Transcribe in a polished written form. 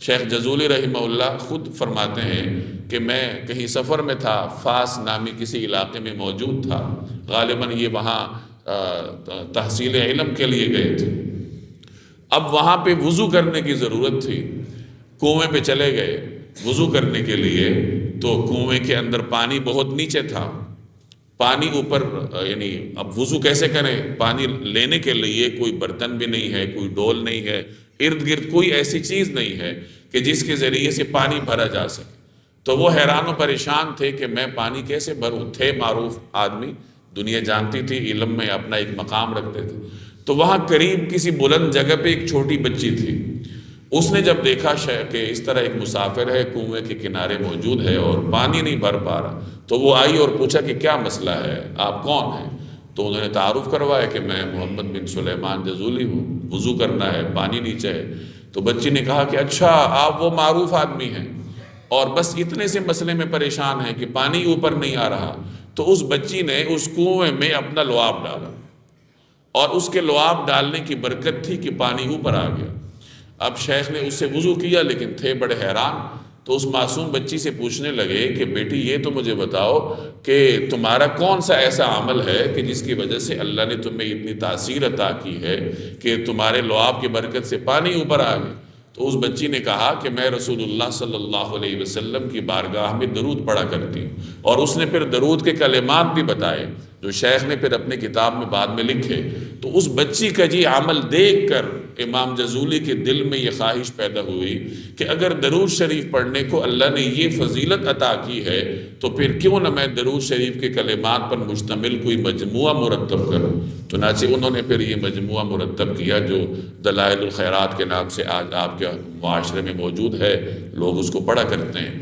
شیخ جزولی رحمہ اللہ خود فرماتے ہیں کہ میں کہیں سفر میں تھا، فاس نامی کسی علاقے میں موجود تھا، غالباً یہ وہاں تحصیل علم کے لیے گئے تھے۔ اب وہاں پہ وضو کرنے کی ضرورت تھی، کنویں پہ چلے گئے وضو کرنے کے لیے، تو کنویں کے اندر پانی بہت نیچے تھا، پانی اوپر، یعنی اب وضو کیسے کریں؟ پانی لینے کے لیے کوئی برتن بھی نہیں ہے، کوئی ڈول نہیں ہے، ارد گرد کوئی ایسی چیز نہیں ہے کہ جس کے ذریعے سے پانی بھرا جا سکے۔ تو وہ حیران و پریشان تھے کہ میں پانی کیسے بھروں، تھے معروف آدمی، دنیا جانتی تھی، علم میں اپنا ایک مقام رکھتے تھے۔ تو وہاں قریب کسی بلند جگہ پہ ایک چھوٹی بچی تھی، اس نے جب دیکھا کہ اس طرح ایک مسافر ہے، کنویں کے کنارے موجود ہے اور پانی نہیں بھر پا رہا، تو وہ آئی اور پوچھا کہ کیا مسئلہ ہے، آپ کون ہیں؟ تو انہوں نے تعارف کروایا کہ میں محمد بن سلیمان جزولی ہوں، وضو کرنا ہے، پانی نیچے ہے۔ تو بچی نے کہا کہ اچھا آپ وہ معروف آدمی ہیں اور بس اتنے سے مسئلے میں پریشان ہیں کہ پانی اوپر نہیں آ رہا۔ تو اس بچی نے اس کنویں میں اپنا لعاب ڈالا اور اس کے لعاب ڈالنے کی برکت تھی کہ پانی اوپر آ گیا۔ اب شیخ نے اس سے وضو کیا، لیکن تھے بڑے حیران، تو اس معصوم بچی سے پوچھنے لگے کہ بیٹی یہ تو مجھے بتاؤ کہ تمہارا کون سا ایسا عمل ہے کہ جس کی وجہ سے اللہ نے تمہیں اتنی تاثیر عطا کی ہے کہ تمہارے لعاب کی برکت سے پانی اوپر آ گئے؟ تو اس بچی نے کہا کہ میں رسول اللہ صلی اللہ علیہ وسلم کی بارگاہ میں درود پڑھا کرتی ہوں، اور اس نے پھر درود کے کلمات بھی بتائے جو شیخ نے پھر اپنے کتاب میں بعد میں لکھے۔ تو اس بچی کا عمل دیکھ کر امام جزولی کے دل میں یہ خواہش پیدا ہوئی کہ اگر درود شریف پڑھنے کو اللہ نے یہ فضیلت عطا کی ہے تو پھر کیوں نہ میں درود شریف کے کلمات پر مشتمل کوئی مجموعہ مرتب کروں۔ چنانچہ انہوں نے پھر یہ مجموعہ مرتب کیا جو دلائل الخیرات کے نام سے آج آپ کے معاشرے میں موجود ہے، لوگ اس کو پڑھا کرتے ہیں۔